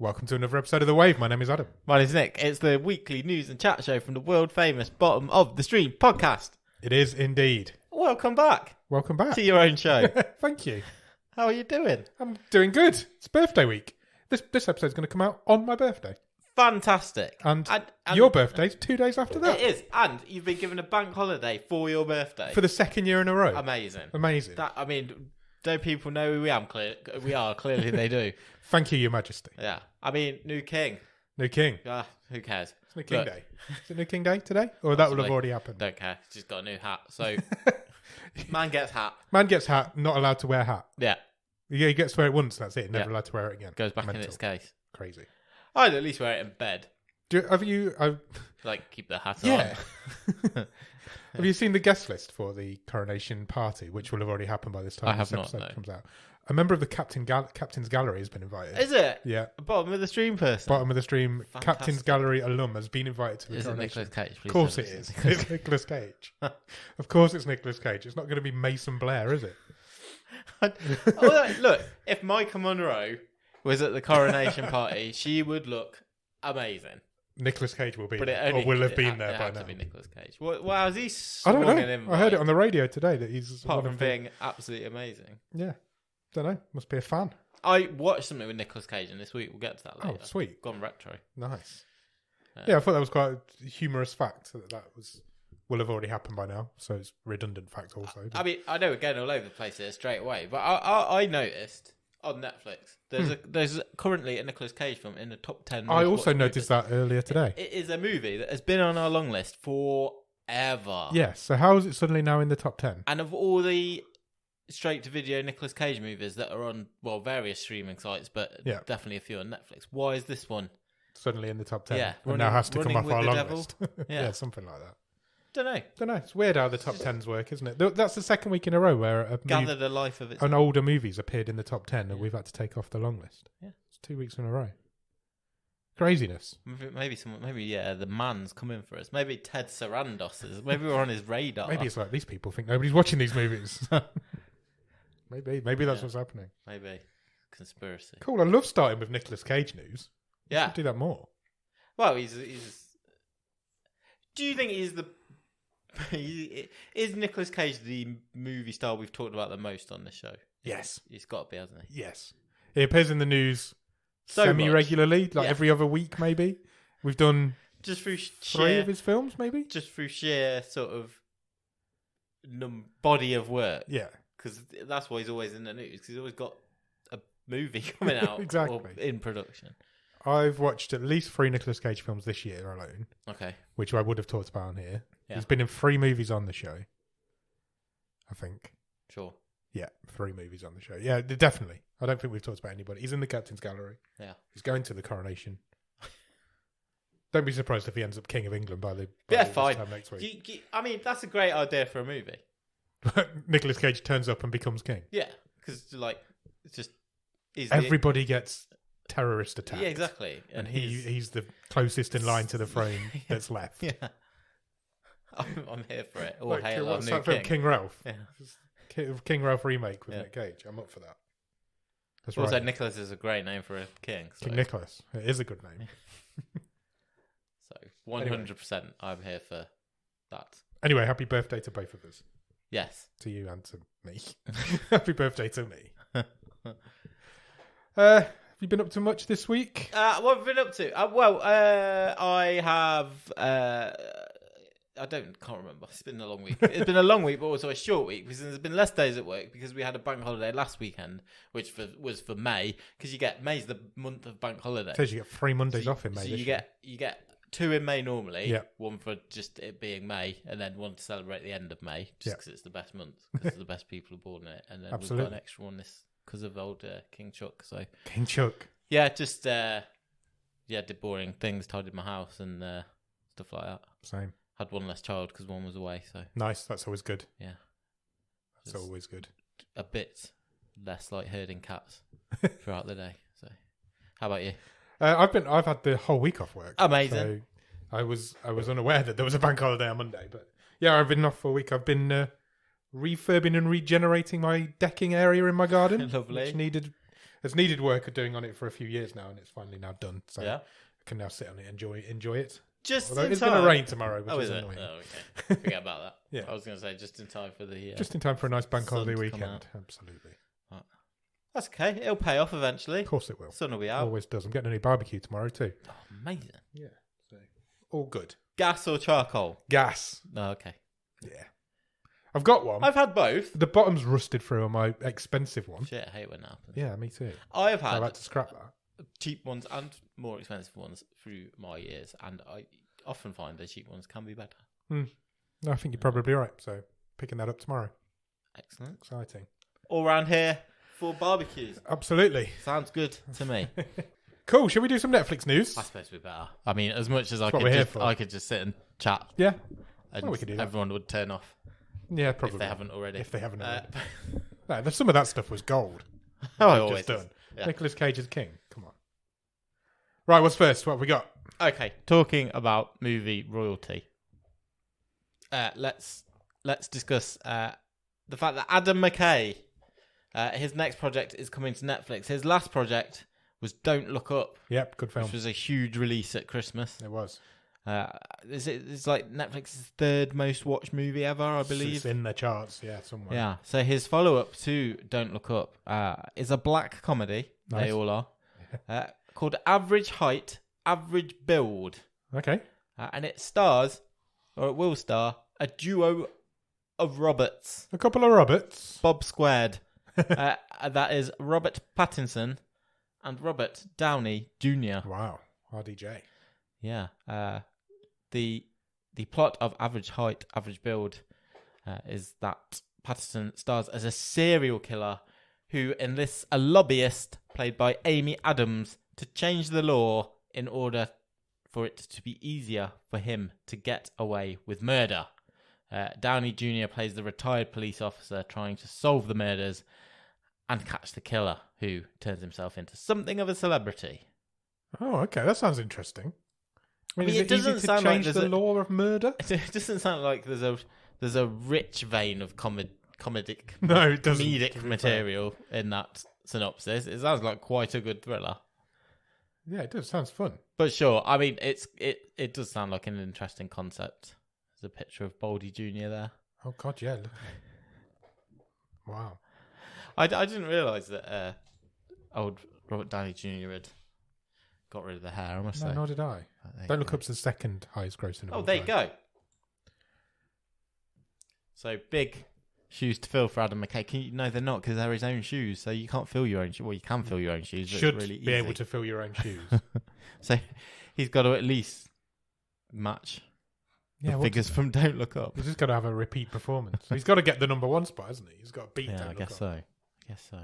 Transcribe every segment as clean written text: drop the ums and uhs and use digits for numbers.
Welcome to another episode of The Wave. My name is Adam. My name's Nick. It's the weekly news and chat show from the world famous Bottom of the Stream podcast. It is indeed. Welcome back. Welcome back. To your own show. Thank you. How are you doing? I'm doing good. It's birthday week. This episode's going to come out on my birthday. Fantastic. And your birthday's 2 days after that. It is. And you've been given a bank holiday for your birthday. For the second year in a row. Amazing. Don't people know who we are? Clearly they do. Thank you, Your Majesty. Yeah. New king. New king. Who cares? It's New King Day. Is it New King Day today? Or that will have already happened? Don't care. He's just got a new hat. So, man gets hat. Man gets hat, not allowed to wear hat. Yeah. Yeah, he gets to wear it once, that's it. Never allowed to wear it again. Goes back in its case. Crazy. I'd at least wear it in bed. Keep the hat on. Have you seen the guest list for the coronation party, which will have already happened by this time this episode not, no. comes out? A member of the Captain's Gallery has been invited. Is it? Yeah. Bottom of the stream person. Bottom of the stream. Fantastic. Captain's Gallery alum has been invited to the coronation. Is it Nicolas Cage? Of course it is. It's Nicolas Cage. Of course it's Nicolas Cage. It's not going to be Mason Blair, is it? Look, if Micah Monroe was at the coronation party, she would look amazing. Nicolas Cage will be But there, or will have been there by now. To be Nicolas Cage. Well, he I don't know. I heard it on the radio today that he's apart from being absolutely amazing. Yeah, don't know. Must be a fan. I watched something with Nicolas Cage, and this week we'll get to that later. Oh, sweet. Gone retro. Nice. Yeah, I thought that was quite a humorous fact that will have already happened by now. So it's redundant fact also. I mean, I know we're going all over the place here straight away, but I noticed on Netflix there's currently a Nicolas Cage film in the top 10. I also noticed that earlier today. It is a movie that has been on our long list forever. Yes. So how is it suddenly now in the top 10? And of all the straight-to-video Nicolas Cage movies that are on, various streaming sites, but definitely a few on Netflix, why is this one suddenly in the top 10? Yeah. And now has to come off our long devil. list. Yeah, something like that. Don't know. It's weird how the top 10s work, isn't it? That's the second week in a row where Gathered a life of its an older movie's appeared in the top 10 and we've had to take off the long list. Yeah. It's 2 weeks in a row. Craziness. Maybe the man's coming for us. Maybe Ted Sarandos is. Maybe we're on his radar. Maybe it's like these people think nobody's watching these movies. Maybe that's what's happening. Maybe. Conspiracy. Cool. I love starting with Nicolas Cage news. Yeah. Should do that more. Well, he's. Do you think he's the? Is Nicolas Cage the movie star we've talked about the most on this show? Yes. He's got to be, hasn't he? Yes. He appears in the news semi-regularly, every other week maybe. We've done just through 3 of his films maybe? Just through sheer sort of body of work. Yeah. Because that's why he's always in the news, because he's always got a movie coming out exactly. or in production. I've watched at least 3 Nicolas Cage films this year alone. Okay. Which I would have talked about on here. Yeah. He's been in 3 movies on the show. I think. Sure. Yeah, 3 movies on the show. Yeah, definitely. I don't think we've talked about anybody. He's in the Captain's Gallery. Yeah. He's going to the coronation. Don't be surprised if he ends up King of England by fine. time next week. I mean, that's a great idea for a movie. Nicolas Cage turns up and becomes king. Yeah, because it's just everybody gets terrorist attacked. Yeah, exactly. And he's the closest in line to the throne that's left. Yeah. I'm here for it. Or hail our new that king. Film, King Ralph. Yeah. King Ralph remake with Nick Cage. I'm up for that. That's also, right. Nicholas is a great name for a king. So. King Nicholas. It is a good name. So 100% I'm here for that. Anyway, happy birthday to both of us. Yes. To you and to me. Happy birthday to me. Have you been up to much this week? What have I been up to? I have... can't remember. It's been a long week. It's been a long week, but also a short week because there's been less days at work because we had a bank holiday last weekend, which was for May. Because May's the month of bank holiday. So you get 3 Mondays off in May. So you get 2 in May normally. Yeah. One for just it being May, and then one to celebrate the end of May, just because it's the best month, because the best people are born in it. And then we've got an extra one because of old King Chuck. So King Chuck. Yeah, just did boring things, tidied my house and stuff like that. Same. Had one less child because one was away. So nice. That's always good. Yeah, that's always good. A bit less like herding cats throughout the day. So, how about you? I've had the whole week off work. Amazing. So I was unaware that there was a bank holiday on Monday, but yeah, I've been off for a week. I've been refurbing and regenerating my decking area in my garden. Lovely. Which needed It's needed work of doing on it for a few years now, and it's finally now done. So Yeah. I can now sit on it and enjoy it. Just Although in it's time. going to rain tomorrow, which is it? annoying. Oh, okay. Forget about that. Yeah. I was going to say just in time for the... Just in time for a nice bank sun holiday to come weekend. out. Absolutely. That's okay. It'll pay off eventually. Of course it will. Sun will be out. Always does. I'm getting a new barbecue tomorrow too. Oh, amazing. Yeah. So all good. Gas or charcoal? Gas. Oh, okay. Yeah. I've got one. I've had both. The bottom's rusted through on my expensive one. Shit, I hate when that happens. Yeah, me too. I've I've had had to scrap that. cheap ones and more expensive ones through my years, and I often find the cheap ones can be better. No, I think you're probably right. So picking that up tomorrow. Excellent. Exciting. All round here for barbecues. Absolutely. Sounds good to me. Cool. Shall we do some Netflix news? I suppose we better. I mean, as much as I what we're here could, for. I could just sit and chat, Yeah. and we could do that. everyone would turn off Yeah, probably. if they haven't already. If they haven't already. No, some of that stuff was gold. Oh, I We've always just done. Yeah. Nicolas Cage is king. Come on. Right, what's first? What have we got? Okay, talking about movie royalty. Let's discuss the fact that Adam McKay, his next project is coming to Netflix. His last project was Don't Look Up, Yep, good film. which was a huge release at Christmas. It was. It's like Netflix's third most watched movie ever, I believe. It's in the charts, yeah, somewhere. Yeah. So his follow-up to Don't Look Up is a black comedy. Nice. They all are. Called Average Height, Average Build. Okay. And it stars, or it will star, a duo of Roberts. A couple of Roberts. Bob Squared. That is Robert Pattinson and Robert Downey Jr. Wow. RDJ. Yeah. The plot of Average Height, Average Build is that Pattinson stars as a serial killer who enlists a lobbyist played by Amy Adams to change the law in order for it to be easier for him to get away with murder. Downey Jr. plays the retired police officer trying to solve the murders and catch the killer, who turns himself into something of a celebrity. Oh, okay. That sounds interesting. I mean, I mean, is it it easy doesn't to sound like change there's the a- law of murder? It doesn't sound like there's a rich vein of comedic No, it doesn't. comedic material in that synopsis. It sounds like quite a good thriller. Yeah, it does. Sounds fun. But sure, I mean, it does sound like an interesting concept. There's a picture of Baldy Jr. there. Oh, God, yeah. Look. Wow. I didn't realise that old Robert Downey Jr. had got rid of the hair, I must No, say. nor did I. Don't Look Up's the second highest grossing of Oh, all there you time. go. So, big shoes to fill for Adam McKay. No, they're not, because they're his own shoes. So you can't fill your own shoes. Well, you can fill your own shoes, but Should it's really be easy. able to fill your own shoes. So he's got to at least match Yeah, the what's figures that? from Don't Look Up. He's just got to have a repeat performance. He's got to get the number one spot, hasn't he? He's got to beat Yeah, Don't I Look guess Up. so. I guess so.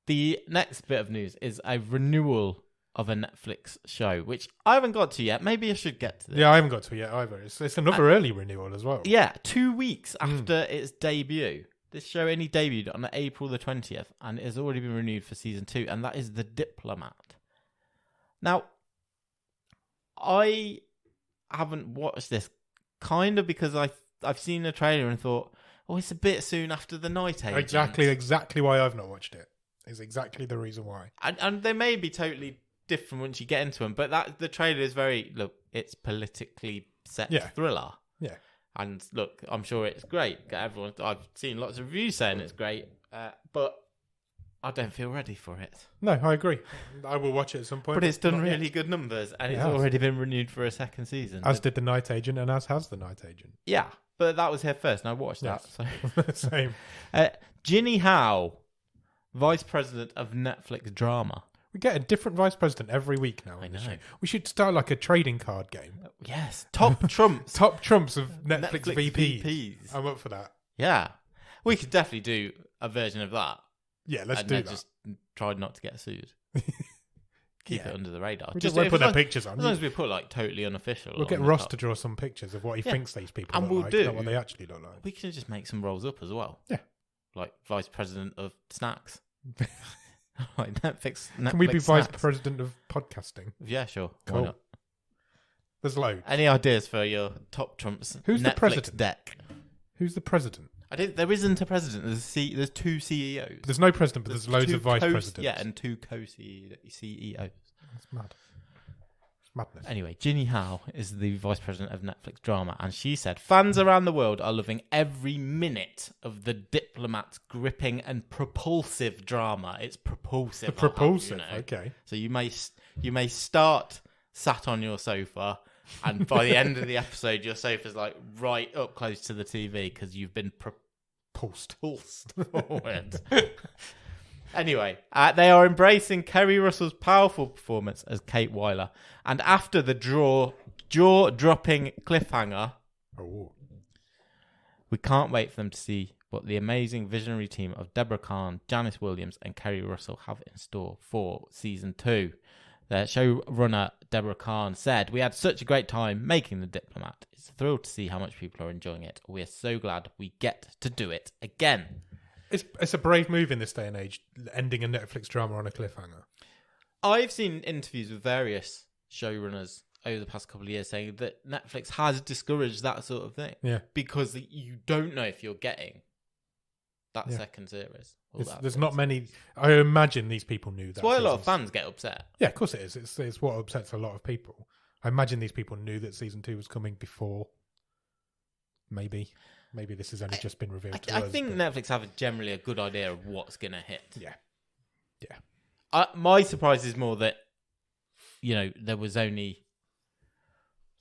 The next bit of news is a renewal of a Netflix show, which I haven't got to yet. Maybe I should get to this. Yeah, I haven't got to it yet either. It's another early renewal as well. Yeah, 2 weeks after its debut. This show only debuted on April the 20th and has already been renewed for season 2, and that is The Diplomat. Now, I haven't watched this kind of because I've seen the trailer and thought, oh, it's a bit soon after The Night Agent. Exactly why I've not watched it. Is exactly the reason why. And they may be totally different once you get into them, but the trailer is very, look, it's politically set thriller. Yeah. And look, I'm sure it's great. I've seen lots of reviews saying it's great, but I don't feel ready for it. No, I agree. I will watch it at some point. But it's done not really yet. good numbers, and It it's has. already been renewed for a second season. As did The Night Agent, and as has The Night Agent. Yeah, but that was here first, and I watched Yes. that. So. Same. Ginny Howe, Vice President of Netflix Drama. We get a different vice president every week now. I on the know. show. We should start like a trading card game. Yes, top trumps. Top trumps of Netflix, VPs. VPs. I'm up for that. Yeah, we could definitely do a version of that. Yeah, let's and do then that. just try not to get sued. Keep Yeah. it under the radar. We Just won't if- put as their long- pictures on. As long as we put like totally unofficial. We'll get on the Ross top. to draw some pictures of what he Yeah. thinks these people And look we'll like, do- not what they actually look like. We can just make some rolls up as well. Yeah. Like Vice President of Snacks. Like Netflix. Can we be Netflix vice Snacks. president of podcasting? Yeah, sure. Why Cool. not? There's loads. Any ideas for your top trumps? Who's the Netflix president? deck? Who's the president? There isn't a president. There's two CEOs. There's no president, but there's loads of vice presidents. Yeah, and two co-CEOs. That's mad. It's madness. Anyway, Ginny Howe is the vice president of Netflix drama, and she said fans around the world are loving every minute of the Diplomat's gripping and propulsive drama. It's propulsive. Propulsive, okay. So you may start sat on your sofa, and by the end of the episode, your sofa's like right up close to the TV because you've been pulsed forward. Anyway, they are embracing Kerry Russell's powerful performance as Kate Weiler. And after the jaw-dropping cliffhanger, we can't wait for them to see what the amazing visionary team of Deborah Kahn, Janice Williams and Kerry Russell have in store for Season 2. The showrunner, Deborah Kahn, said, "We had such a great time making The Diplomat. It's a thrill to see how much people are enjoying it. We're so glad we get to do it again." It's a brave move in this day and age, ending a Netflix drama on a cliffhanger. I've seen interviews with various showrunners over the past couple of years saying that Netflix has discouraged that sort of thing. Yeah. Because you don't know if you're getting that second series. There's not many. I imagine these people knew that. That's why a lot of fans get upset. Yeah, of course it is. It's what upsets a lot of people. I imagine these people knew that Season 2 was coming before. Maybe this has only just been revealed to us. I think Netflix have generally a good idea of what's going to hit. Yeah. My surprise is more that, there was only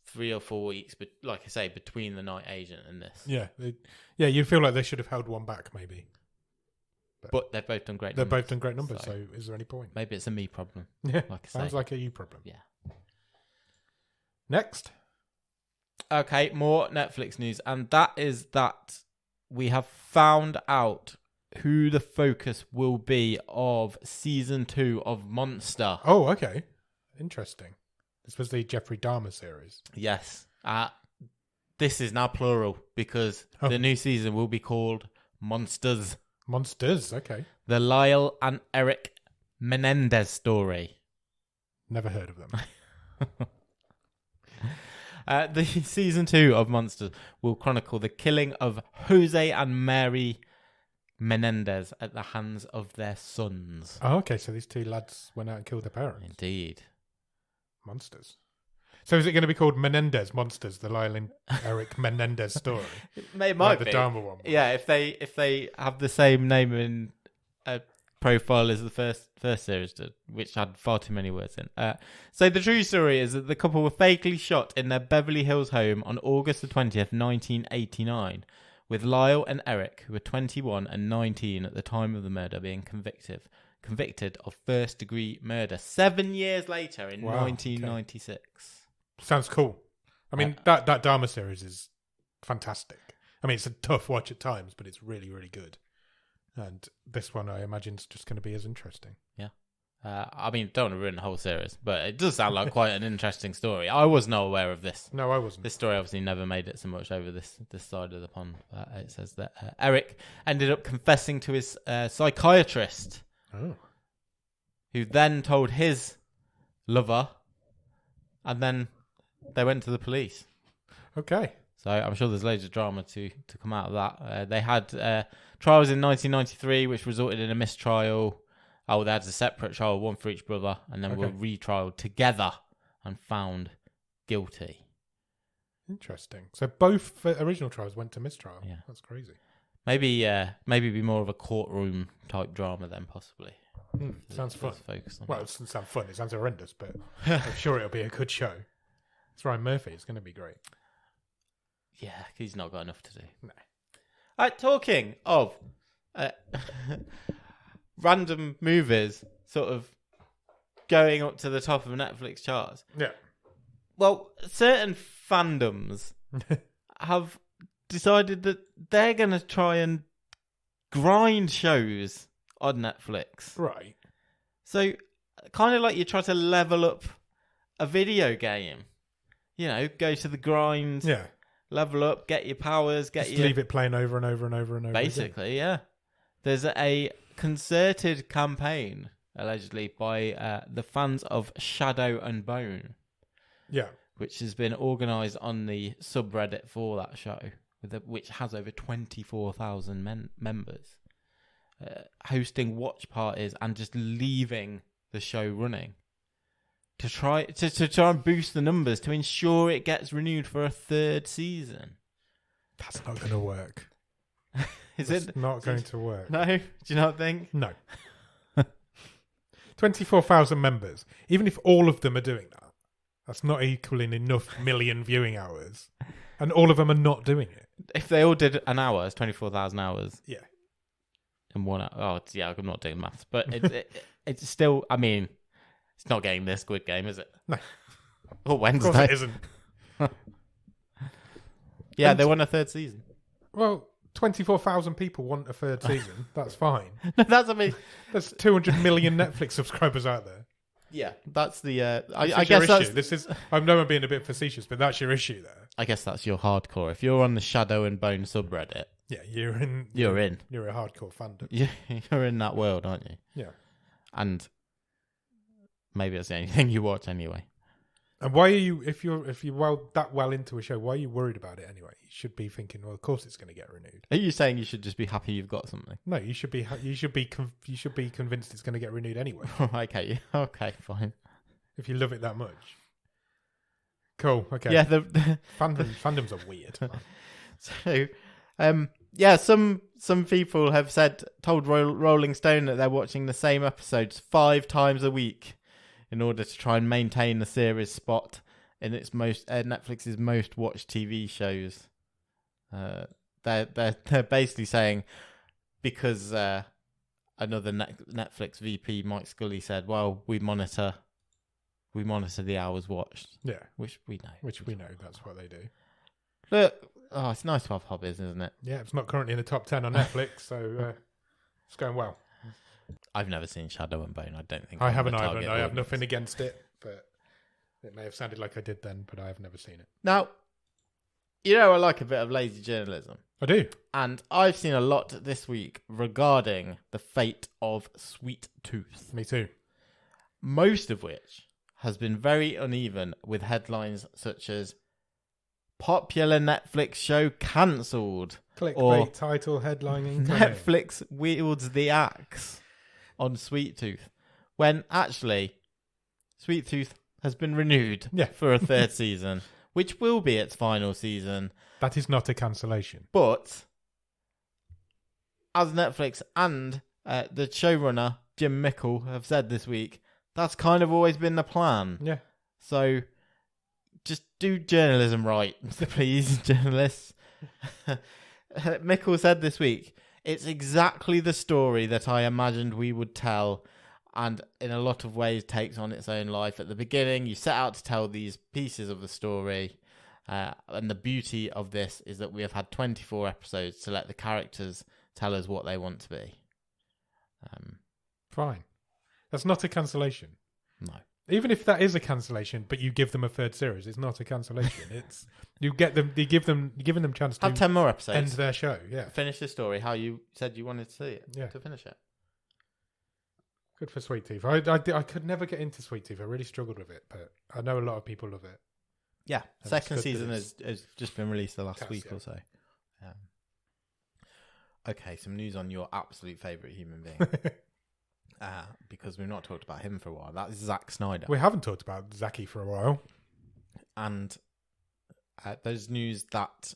3 or 4 weeks, but like I say, between The Night Agent and this. Yeah. You feel like they should have held one back, maybe. But they've both done great numbers. They've both done great numbers, so is there any point? Maybe it's a me problem. Yeah, like I sounds say. like a you problem. Yeah. Next. Okay, more Netflix news, and that is that we have found out who the focus will be of Season 2 of Monster. Oh, okay. Interesting. This was the Jeffrey Dahmer series. Yes. This is now plural because the new season will be called Monsters. Monsters, okay. The Lyle and Eric Menendez story. Never heard of them. The Season 2 of Monsters will chronicle the killing of Jose and Mary Menendez at the hands of their sons. Oh, okay, so these two lads went out and killed their parents. Indeed. Monsters. So is it going to be called Menendez Monsters, the Lyle and Eric Menendez story? It might like be. The Dahmer one. Yeah, if they have the same name in a profile as the first series did, which had far too many words in. So the true story is that the couple were fakely shot in their Beverly Hills home on August the 20th, 1989, with Lyle and Eric, who were 21 and 19 at the time of the murder, being convicted of first-degree murder 7 years later in 1996. Okay. Sounds cool. I mean, that Dahmer series is fantastic. I mean, it's a tough watch at times, but it's really, really good. And this one, I imagine, is just going to be as interesting. Yeah. I mean, don't want to ruin the whole series, but it does sound like quite an interesting story. I was not aware of this. No, I wasn't. This story obviously never made it so much over this side of the pond. It says that Eric ended up confessing to his psychiatrist, who then told his lover, and then they went to the police. Okay. So I'm sure there's loads of drama to come out of that. They had trials in 1993, which resulted in a mistrial. They had a separate trial, one for each brother, and then were retrialed together and found guilty. Interesting. So both original trials went to mistrial. Yeah, that's crazy. Maybe be more of a courtroom type drama then, possibly. Sounds fun. Well, it doesn't sound fun. It sounds horrendous, but I'm sure it'll be a good show. It's Ryan Murphy. It's going to be great. Yeah, he's not got enough to do. No. Talking of random movies sort of going up to the top of Netflix charts. Yeah. Well, certain fandoms have decided that they're going to try and grind shows on Netflix. Right. So, kind of like you try to level up a video game. Go to the grind. Yeah. Level up, get your powers, leave it playing over and over and over and over. Basically, yeah. There's a concerted campaign, allegedly, by the fans of Shadow and Bone. Yeah. Which has been organised on the subreddit for that show, which has over 24,000 members, hosting watch parties and just leaving the show running to try and boost the numbers to ensure it gets renewed for a third season. That's not going to work. It's not going to work. No? Do you not think? No. 24,000 members. Even if all of them are doing that, that's not equaling enough million viewing hours. And all of them are not doing it. If they all did an hour, it's 24,000 hours. Yeah. In 1 hour. Oh, yeah, I'm not doing maths. But it's still, I mean, it's not getting this Squid Game, is it? No. Or Wednesday. Of course it isn't. Yeah, they want a third season. Well, 24,000 people want a third season. That's fine. That's, I mean... There's 200 million Netflix subscribers out there. Yeah, that's the... I guess that's... This is, I know I'm being a bit facetious, but that's your issue there. I guess that's your hardcore. If you're on the Shadow and Bone subreddit... Yeah, you're in. You're in. You're a hardcore fandom. You're in that world, aren't you? Yeah. And maybe that's the only thing you watch anyway. And why are you, if you're that well into a show, why are you worried about it anyway? You should be thinking, well, of course it's going to get renewed. Are you saying you should just be happy you've got something? No, you should be convinced it's going to get renewed anyway. Okay, fine. If you love it that much. Cool. Okay. Yeah, fandoms are weird. So, some people have told Rolling Stone that they're watching the same episodes 5 times a week in order to try and maintain the series spot in its Netflix's most watched TV shows. They're basically saying because another Netflix VP, Mike Scully, said, "Well, we monitor the hours watched." Yeah, which we know. That's what they do. Look, it's nice to have hobbies, isn't it? Yeah, it's not currently in the top 10 on Netflix, so it's going well. I've never seen Shadow and Bone. I don't think I haven't either. I have nothing against it, but it may have sounded like I did then, but I have never seen it. Now, I like a bit of lazy journalism. I do. And I've seen a lot this week regarding the fate of Sweet Tooth. Me too. Most of which has been very uneven, with headlines such as popular Netflix show cancelled. Clickbait title headlining. Netflix wields the axe on Sweet Tooth. When actually, Sweet Tooth has been renewed for a third season, which will be its final season. That is not a cancellation. But as Netflix and the showrunner, Jim Mickle, have said this week, that's kind of always been the plan. Yeah. So just do journalism right, please, journalists. Mickle said this week, it's exactly the story that I imagined we would tell, and in a lot of ways takes on its own life. At the beginning, you set out to tell these pieces of the story, and the beauty of this is that we have had 24 episodes to let the characters tell us what they want to be. Fine. That's not a cancellation. No. Even if that is a cancellation, but you give them a third series, it's not a cancellation. It's you're giving them chance to have 10 more episodes, end their show. Yeah, finish the story how you said you wanted to see it. Yeah, to finish it. Good for Sweet Tooth. I could never get into Sweet Tooth. I really struggled with it, but I know a lot of people love it. Yeah, and second season has just been released the last week or so. Okay, some news on your absolute favourite human being. Because we've not talked about him for a while. That is Zack Snyder. We haven't talked about Zacky for a while. And there's news that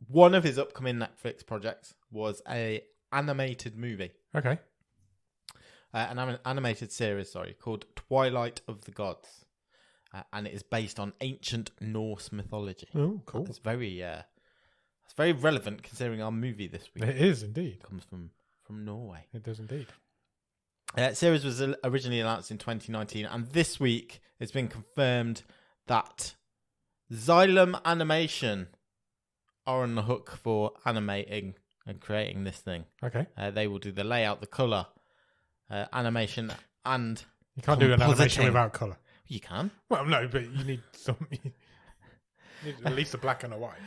one of his upcoming Netflix projects was a animated movie. Okay. An animated series, called Twilight of the Gods. And it is based on ancient Norse mythology. Oh, cool. It's very relevant considering our movie this week. It is indeed. It comes from Norway. It does indeed. Series was originally announced in 2019, and this week it's been confirmed that Xylem Animation are on the hook for animating and creating this thing. Okay. They will do the layout, the colour, animation, and you can't do an animation without colour. You can. Well, no, but you need some. You need at least a black and a white.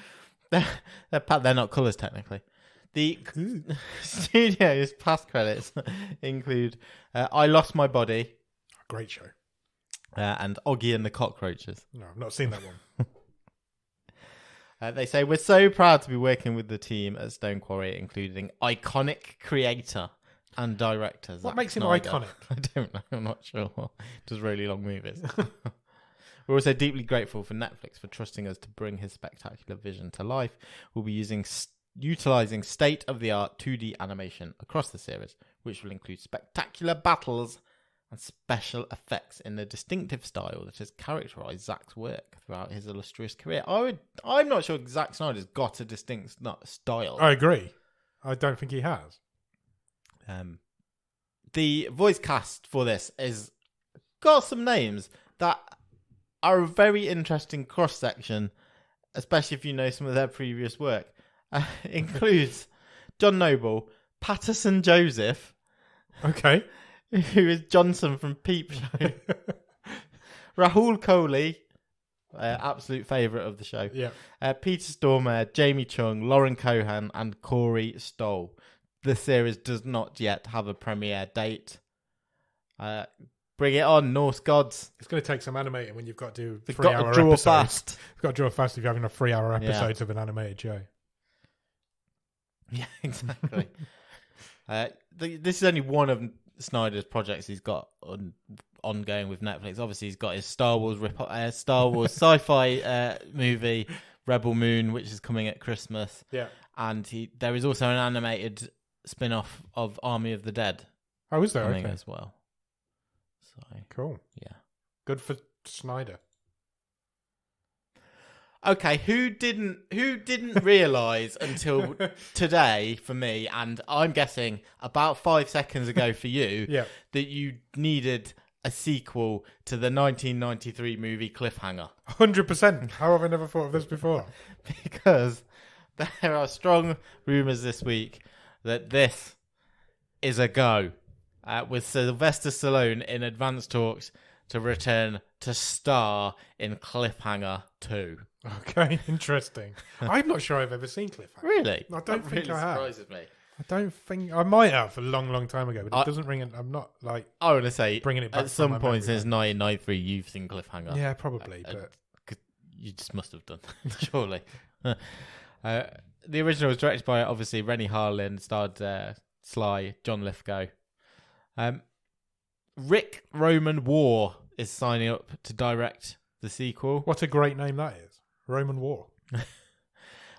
They're not colours technically. The studio's past credits include I Lost My Body. Great show. And Oggy and the Cockroaches. No, I've not seen that They say, we're so proud to be working with the team at Stone Quarry, including iconic creator and director Zack What makes him Snyder. iconic? I don't know. I'm not sure. Does really long movies. We're also deeply grateful for Netflix for trusting us to bring his spectacular vision to life. We'll be utilizing state-of-the-art 2D animation across the series, which will include spectacular battles and special effects in the distinctive style that has characterized Zack's work throughout his illustrious career. I'm not sure Zack Snyder's got a distinct style. I agree. I don't think he has. The voice cast for this is got some names that are a very interesting cross-section, especially if you know some of their previous work. Includes John Noble, Patterson Joseph, Okay. who is Johnson from Peep Show, Rahul Kohli, absolute favourite of the show, Peter Stormare, Jamie Chung, Lauren Cohan, and Corey Stoll. The series does not yet have a premiere date. Bring it on, Norse gods. It's going to take some animating when you've got to do You've got 3-hour to draw episodes. fast. You've got to draw fast if you're having a 3-hour episodes of an animated show. Yeah, exactly. This is only one of Snyder's projects he's got ongoing with Netflix. Obviously, he's got his Star Wars sci-fi movie, Rebel Moon, which is coming at Christmas. Yeah. And there is also an animated spin-off of Army of the Dead. Oh, is there? Coming Okay. as well. So, Cool. yeah. Good for Snyder. Okay, who didn't realise until today for me, and I'm guessing about 5 seconds ago for you, that you needed a sequel to the 1993 movie Cliffhanger? 100%. How have I never thought of this before? Because there are strong rumours this week that this is a go, with Sylvester Stallone in advanced talks to return to star in Cliffhanger 2. Okay, interesting. I'm not sure I've ever seen Cliffhanger. Really? I don't think I have. Surprises me. I don't think I might have a long time ago, but it doesn't ring. I'm not like. I want to say bringing it back at some from my point memory since 1993, you've seen Cliffhanger. Yeah, probably, but you just must have done, surely. The original was directed by obviously Rennie Harlin, starred Sly, John Lithgow. Rick Roman War is signing up to direct the sequel. What a great name that is, Roman War.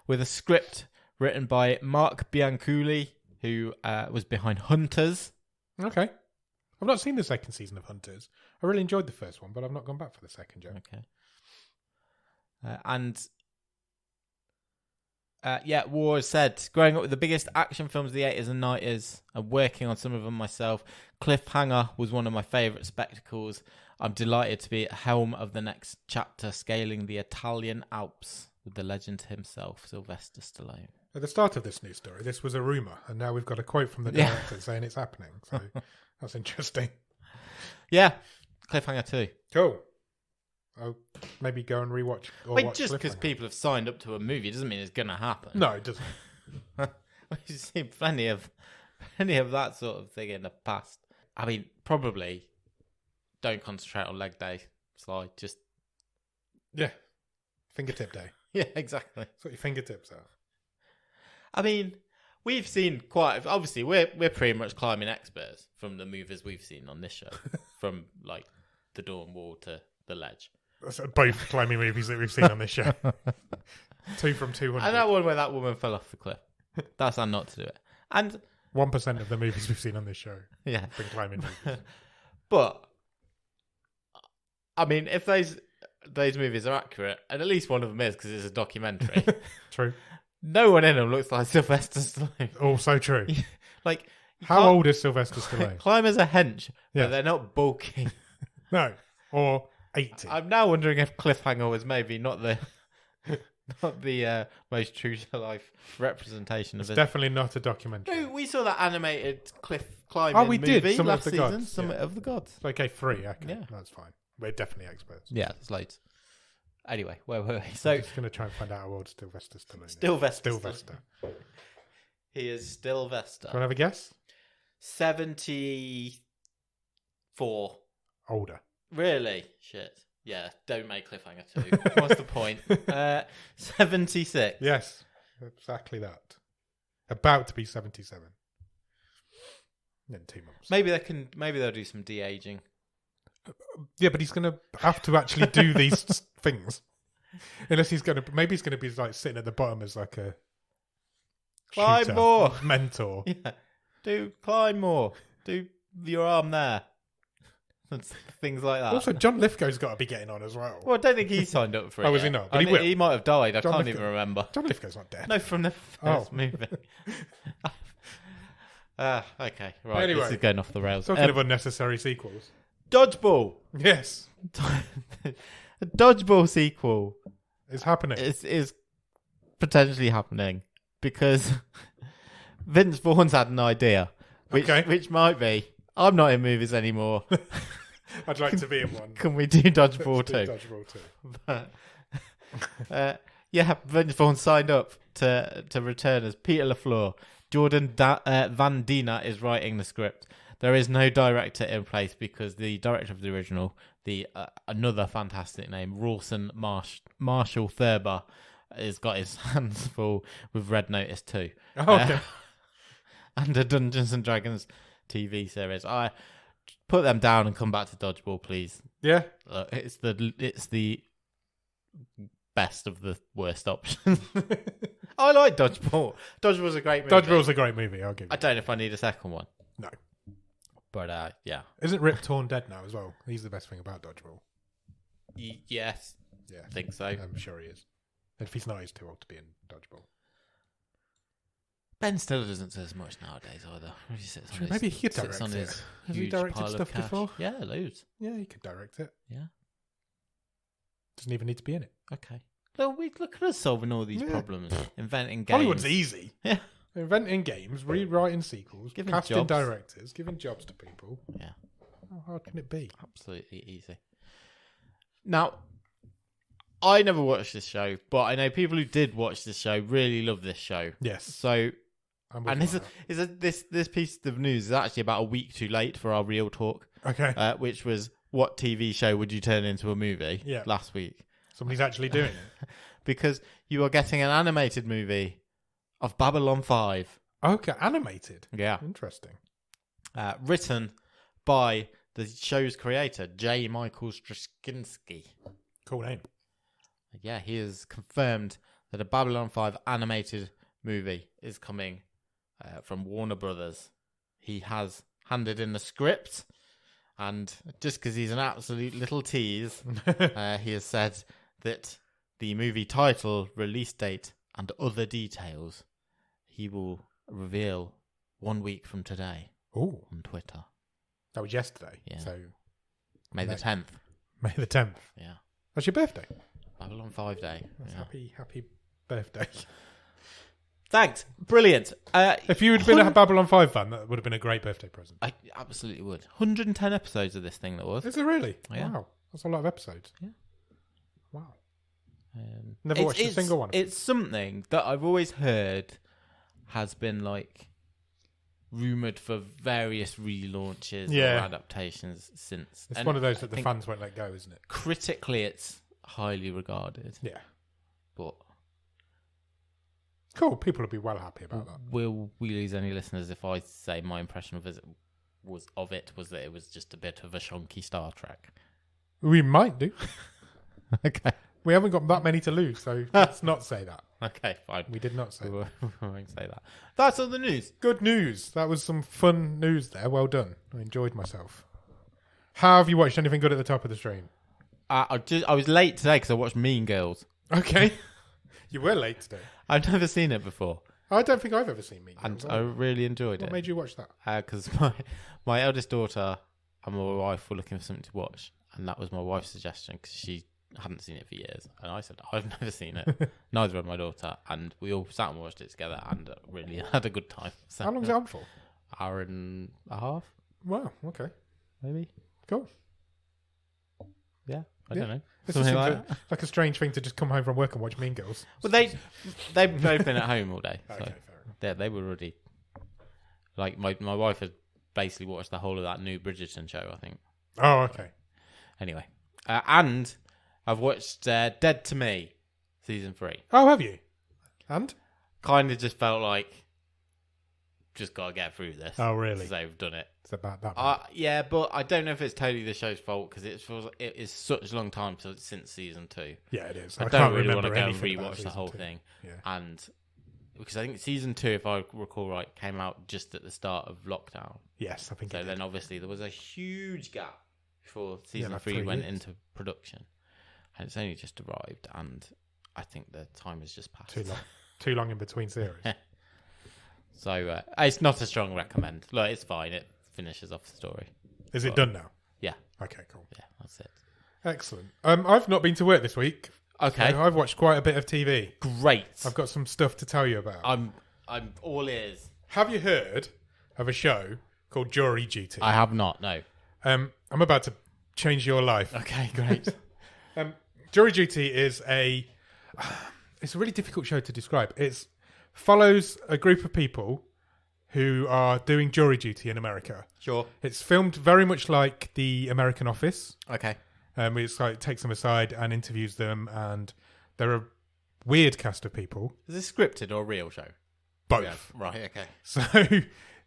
With a script written by Mark Bianculli, who was behind Hunters. Okay. I've not seen the second season of Hunters. I really enjoyed the first one, but I've not gone back for the second yet. Okay. War has said, growing up with the biggest action films of the 80s and 90s and working on some of them myself, Cliffhanger was one of my favourite spectacles. I'm delighted to be at helm of the next chapter, scaling the Italian Alps with the legend himself, Sylvester Stallone. At the start of this news story, this was a rumour, and now we've got a quote from the director saying it's happening. So that's interesting. Yeah, Cliffhanger 2. Cool. I'll maybe go and rewatch. Wait, just because people have signed up to a movie doesn't mean it's going to happen. No, it doesn't. We've seen plenty of that sort of thing in the past. I mean, probably don't concentrate on leg day, Sly. Just fingertip day. Yeah, exactly. That's what your fingertips are. I mean, we've seen quite. Obviously, we're pretty much climbing experts from the movies we've seen on this show, from like the Dawn Wall to the Ledge. That's both climbing movies that we've seen on this show. 2 from 200. And that one where that woman fell off the cliff. That's how not to do it. And 1% of the movies we've seen on this show. Yeah, have been climbing movies. But I mean, if those movies are accurate, and at least one of them is because it's a documentary. True. No one in them looks like Sylvester Stallone. Also true. Like, how old is Sylvester Stallone? Climbers are hench, but they're not bulking. No, or 80. I'm now wondering if Cliffhanger was maybe not the most true to life representation of it. It's definitely not a documentary. No, we saw that animated cliff climbing movie did. Summit last of the season. Gods. Summit of the Gods. Okay, 3. Okay, Yeah. That's fine. We're definitely experts. Yeah, there's loads. Anyway, where were we? I'm So just going to try and find out how old Sylvester Stallone is. Sylvester. He is still Vesta. Do you want to have a guess? 74. Older. Really? Shit. Yeah, don't make Cliffhanger 2. What's the point? 76. Yes, exactly that. About to be 77. In 2 months. Maybe they'll do some de-aging. Yeah, but he's going to have to actually do these things. Unless maybe he's going to be like sitting at the bottom as like a climb shooter, more mentor. Yeah, climb more. Do your arm there. Things like that. Also, John Lithgow's got to be getting on as well. Well, I don't think he signed up for it. Oh, was he not? But he will. He might have died. I John can't Lithgow. even remember. John Lithgow's not dead. No, from the first movie. Okay, right. Anyway, this is going off the rails. Talking of unnecessary sequels. Dodgeball. Yes. A Dodgeball sequel It's happening. is potentially happening because Vince Vaughn's had an idea, which might be, I'm not in movies anymore. I'd like to be in one. Can we do Dodgeball 2? Dodgeball 2. But, Vince Vaughn signed up to return as Peter LaFleur. Jordan Van Dina is writing the script. There is no director in place because the director of the original, another fantastic name, Rawson Marshall Thurber, has got his hands full with Red Notice 2. Oh, okay. And a Dungeons and Dragons TV series. I put them down and come back to Dodgeball, please. Yeah. It's the best of the worst options. I like Dodgeball. Dodgeball's a great movie. Dodgeball's a great movie. I'll give you. I don't know if I need a second one. No. But yeah. Isn't Rip Torn dead now as well? He's the best thing about Dodgeball. Yes. Yeah. I think so. I'm sure he is. And if he's not, he's too old to be in Dodgeball. Ben Stiller doesn't do as much nowadays either. Maybe he could direct it. Has he directed stuff before? Yeah, loads. Yeah, he could direct it. Yeah. Doesn't even need to be in it. Okay. Look at us solving all these problems. Inventing games. Hollywood's easy. Yeah. Inventing games, rewriting sequels, casting directors, giving jobs to people. Yeah. How hard can it be? Absolutely easy. Now, I never watched this show, but I know people who did watch this show really love this show. Yes. So, this piece of news is actually about a week too late for our real talk. Okay. Which was, what TV show would you turn into a movie? Yeah. Last week. Somebody's actually doing it. Because you are getting an animated movie of Babylon 5. Okay, animated. Yeah. Interesting. Written by the show's creator, J. Michael Straczynski. Cool name. Yeah, he has confirmed that a Babylon 5 animated movie is coming from Warner Brothers. He has handed in the script, and just because he's an absolute little tease, he has said that the movie title, release date, and other details he will reveal 1 week from today. Ooh. On Twitter. That was yesterday. Yeah. So May the 10th. May the 10th. Yeah. That's your birthday. Babylon 5 Day. That's happy birthday. Thanks. Brilliant. If you had been a Babylon 5 fan, that would have been a great birthday present. I absolutely would. 110 episodes of this thing that was. Is it really? Yeah. Wow. That's a lot of episodes. Yeah. Wow. Never watched a single one of It's something that I've always heard has been like rumoured for various relaunches or adaptations since. It's one of those that the fans won't let go, isn't it? Critically, it's highly regarded. Yeah. But cool. People will be well happy about that. Will we lose any listeners if I say my impression of it was that it was just a bit of a shonky Star Trek? We might do. Okay. We haven't got that many to lose, so let's not say that. Okay, fine. We did not say that. We won't say that. That's all the news. Good news. That was some fun news there. Well done. I enjoyed myself. Have you watched anything good at the top of the stream? I was late today because I watched Mean Girls. Okay. You were late today. I've never seen it before. I don't think I've ever seen Mean Girls. And I really enjoyed it. What made you watch that? Because my eldest daughter and my wife were looking for something to watch, and that was my wife's suggestion because she hadn't seen it for years, and I said I've never seen it. Neither had my daughter, and we all sat and watched it together and really had a good time. So, how long's it on for? Hour and a half. Wow. Okay. Maybe. Cool. Yeah. I don't know. This is like a strange thing to just come home from work and watch Mean Girls. Well, they've both been at home all day. So Okay, fair enough. they were already like my wife had basically watched the whole of that new Bridgerton show, I think. Oh, okay. Anyway, And I've watched Dead to Me, season 3. Oh, have you? And? Kind of just felt like, just got to get through this. Oh, really? Because they've done it. It's about that bad. Yeah, but I don't know if it's totally the show's fault because it is such a long time since season 2. Yeah, it is. I don't really want to go and rewatch the whole thing. Yeah. And because I think season 2, if I recall right, came out just at the start of lockdown. Yes, I think so. It did. Then obviously there was a huge gap before season like 3 3 went years. into production, and it's only just arrived, and I think the time has just passed. Too long in between series. So it's not a strong recommend. Look, it's fine. It finishes off the story. Is it done now? Yeah. Okay, cool. Yeah, that's it. Excellent. I've not been to work this week. Okay. So I've watched quite a bit of TV. Great. I've got some stuff to tell you about. I'm all ears. Have you heard of a show called Jury Duty? I have not. No. I'm about to change your life. Okay, great. Jury Duty is it's a really difficult show to describe. It follows a group of people who are doing jury duty in America. Sure. It's filmed very much like The American Office. Okay. It's like it takes them aside and interviews them, and they're a weird cast of people. Is this scripted or a real show? Both. Yeah. Right. Okay. So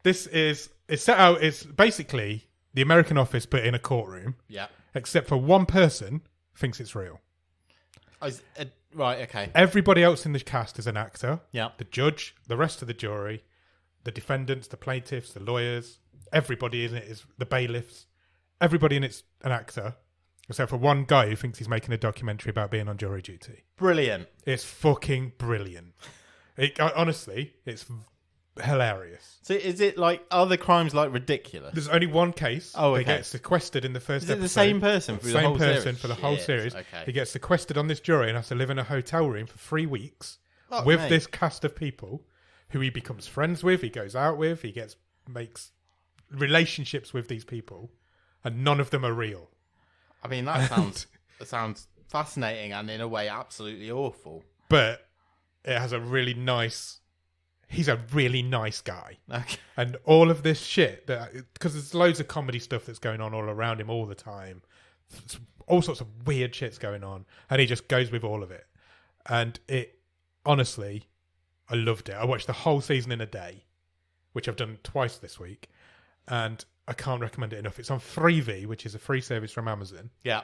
it's set out. It's basically The American Office, but in a courtroom. Yeah. Except for one person thinks it's real. Right. Okay. Everybody else in the cast is an actor. Yeah. The judge, the rest of the jury, the defendants, the plaintiffs, the lawyers, everybody in it is the bailiffs. Everybody in it's an actor, except for one guy who thinks he's making a documentary about being on jury duty. Brilliant. It's fucking brilliant. Honestly, it's hilarious. So is it like, are the crimes like ridiculous? There's only one case. Oh, okay. They get sequestered in the first Is it episode. the same person through the whole series? Same person for the whole series. Okay. He gets sequestered on this jury and has to live in a hotel room for 3 weeks with this cast of people who he becomes friends with, he goes out with, makes relationships with these people, and none of them are real. I mean, that sounds fascinating and in a way absolutely awful. But it has a really nice... He's a really nice guy. Okay. And all of this shit, because there's loads of comedy stuff that's going on all around him all the time. All sorts of weird shit's going on. And he just goes with all of it. And honestly, I loved it. I watched the whole season in a day, which I've done twice this week. And I can't recommend it enough. It's on Freevee, which is a free service from Amazon. Yeah.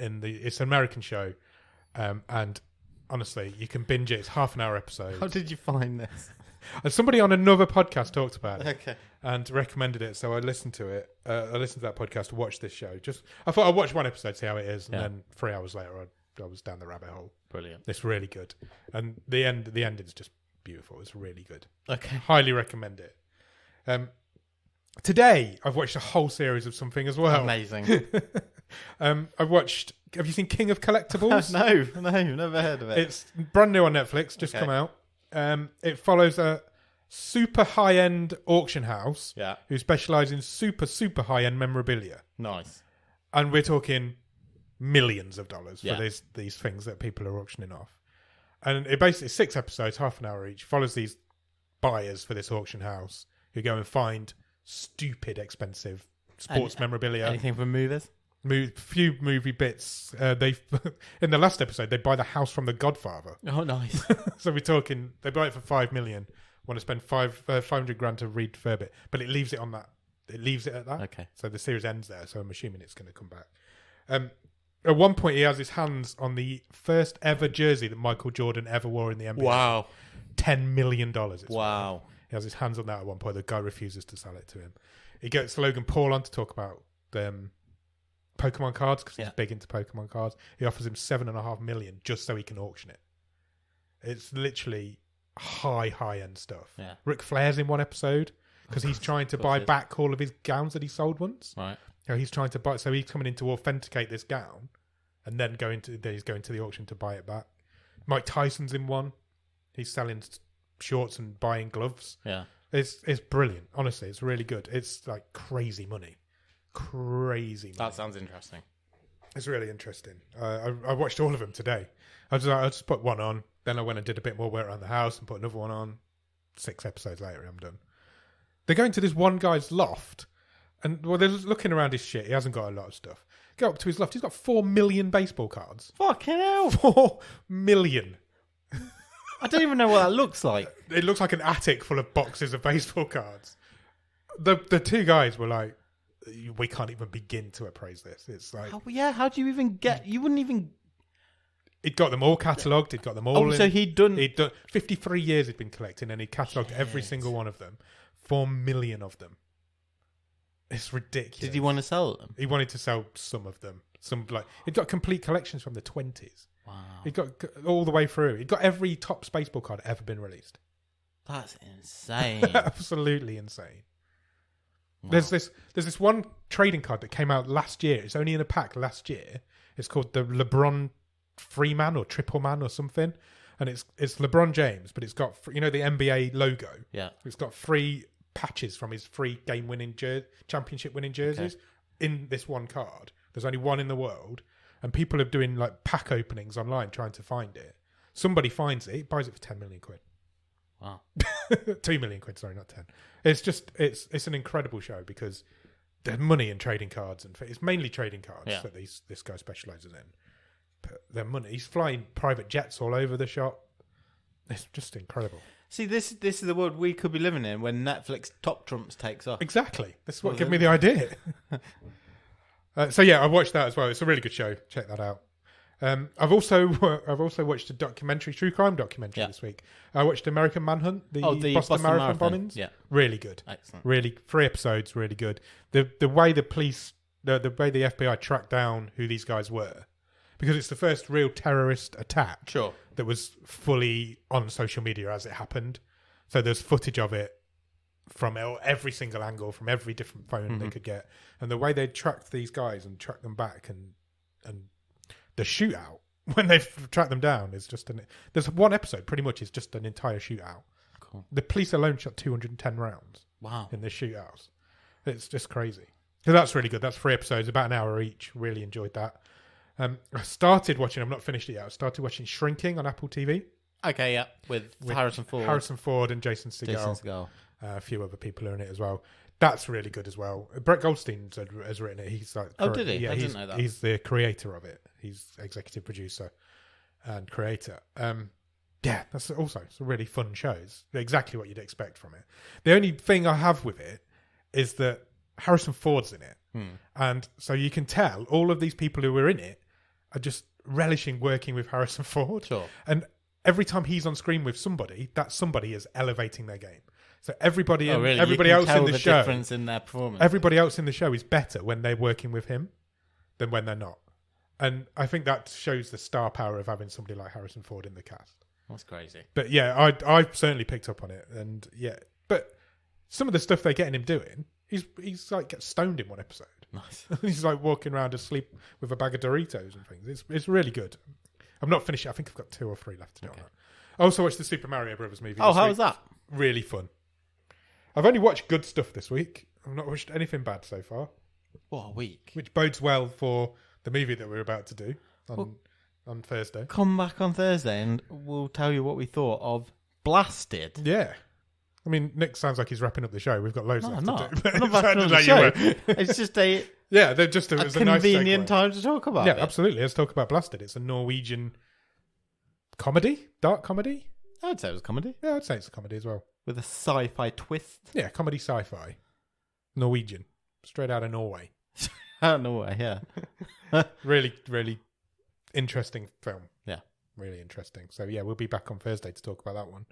It's an American show. And honestly, you can binge it. It's half an hour episode. How did you find this? And somebody on another podcast talked about it. Okay. And recommended it, so I listened to it. I listened to that podcast to watch this show. I thought I'd watch one episode, see how it is, and then 3 hours later, I was down the rabbit hole. Brilliant. It's really good, and the end is just beautiful. It's really good. Okay. Highly recommend it. Today, I've watched a whole series of something as well. Amazing. I've watched. Have you seen King of Collectibles? No, never heard of it. It's brand new on Netflix. Just come out. It follows a super high-end auction house who specialise in super high-end memorabilia. Nice. And we're talking millions of dollars for these things that people are auctioning off. And it basically 6 episodes, half an hour each, follows these buyers for this auction house who go and find stupid expensive sports memorabilia. Anything from movies? Few movie bits. In the last episode, they buy the house from The Godfather. Oh, nice. So we're talking, they buy it for $5 million. Want to spend $500,000 to refurb it, but it leaves it on that. It leaves it at that. Okay. So the series ends there. So I'm assuming it's going to come back. At one point, he has his hands on the first ever jersey that Michael Jordan ever wore in the NBA. Wow. $10 million. Wow. Worth. He has his hands on that at one point. The guy refuses to sell it to him. He gets Logan Paul on to talk about Pokemon cards because he's big into Pokemon cards. He offers him $7.5 million just so he can auction it. It's literally high end stuff. Yeah. Ric Flair's in one episode because he's trying to buy back all of his gowns that he sold once. Right. He's trying to buy, so he's coming in to authenticate this gown, and then he's going to the auction to buy it back. Mike Tyson's in one. He's selling shorts and buying gloves. Yeah. It's brilliant. Honestly, it's really good. It's like crazy money. Crazy money. That sounds interesting. It's really interesting. I watched all of them today. I just put one on. Then I went and did a bit more work around the house and put another one on. 6 episodes later, I'm done. They're going to this one guy's loft. And they're looking around his shit. He hasn't got a lot of stuff. Go up to his loft. He's got 4 million baseball cards. Fucking hell. 4 million. I don't even know what that looks like. It looks like an attic full of boxes of baseball cards. The two guys were like, we can't even begin to appraise this. It's like, how do you even get? You wouldn't even. He'd got them all catalogued. He'd got them all. So he'd done 53 years. He'd been collecting, and he catalogued every single one of them. 4 million of them. It's ridiculous. Did he want to sell them? He wanted to sell some of them. He'd got complete collections from the 20s. Wow. He got all the way through. He got every top baseball card ever been released. That's insane. Absolutely insane. Wow. There's this one trading card that came out last year. It's only in a pack last year. It's called the LeBron Freeman or Triple Man or something, and it's LeBron James, but it's got the NBA logo. Yeah, it's got 3 patches from his 3 game-winning championship winning jerseys in this one card. There's only one in the world. And people are doing like pack openings online trying to find it. Somebody finds it, buys it for 10 million quid. Wow. 2 million quid, sorry, not 10. It's just, it's an incredible show because there's money in trading cards. And it's mainly trading cards that this guy specialises in. But their money, he's flying private jets all over the shop. It's just incredible. See, this is the world we could be living in when Netflix Top Trumps takes off. Exactly. This is what gave me the idea. So I watched that as well. It's a really good show. Check that out. I've also watched a true crime documentary this week. I watched American Manhunt, the Boston Marathon bombings. Yeah, really good. Excellent. Really, 3 episodes. Really good. The way the police, the way the FBI tracked down who these guys were, because it's the first real terrorist attack. Sure. That was fully on social media as it happened. So there's footage of it from every single angle, from every different phone they could get, and the way they tracked these guys and tracked them back, and the shootout when they tracked them down is just there's one episode pretty much is just an entire shootout. Cool. The police alone shot 210 rounds. Wow. In the shootouts. It's just crazy. So that's really good. That's 3 episodes, about an hour each. Really enjoyed that. I started watching. I'm not finished it yet. I started watching Shrinking on Apple TV. Okay, yeah, with Harrison Ford. Harrison Ford and Jason Segel. A few other people are in it as well. That's really good as well. Brett Goldstein has written it. He's like, did he? Yeah, I didn't know that. He's the creator of it. He's executive producer and creator. That's also it's a really fun show. It's exactly what you'd expect from it. The only thing I have with it is that Harrison Ford's in it, and so you can tell all of these people who were in it are just relishing working with Harrison Ford. Sure. And every time he's on screen with somebody, that somebody is elevating their game. So everybody else in the show, difference in their performance. Everybody else in the show is better when they're working with him than when they're not. And I think that shows the star power of having somebody like Harrison Ford in the cast. That's crazy. But yeah, I certainly picked up on it, and but some of the stuff they're getting him doing, he's like gets stoned in one episode. Nice. He's like walking around asleep with a bag of Doritos and things. It's really good. I'm not finished. I think I've got 2 or 3 left to do. Okay. I also watched the Super Mario Brothers movie. Oh, how was that? Really fun. I've only watched good stuff this week. I've not watched anything bad so far. What a week. Which bodes well for the movie that we're about to do on Thursday. Come back on Thursday and we'll tell you what we thought of Blasted. Yeah. I mean, Nick sounds like he's wrapping up the show. We've got loads left to do. I'm not wrapping up the show. It's just a convenient time to talk about it. Yeah, absolutely. Let's talk about Blasted. It's a Norwegian comedy, dark comedy. I would say it was a comedy. Yeah, I'd say it's a comedy as well. With a sci-fi twist. Yeah, comedy sci-fi. Norwegian. Straight out of Norway. Out of Norway, yeah. Really, really interesting film. Yeah. Really interesting. So yeah, we'll be back on Thursday to talk about that one.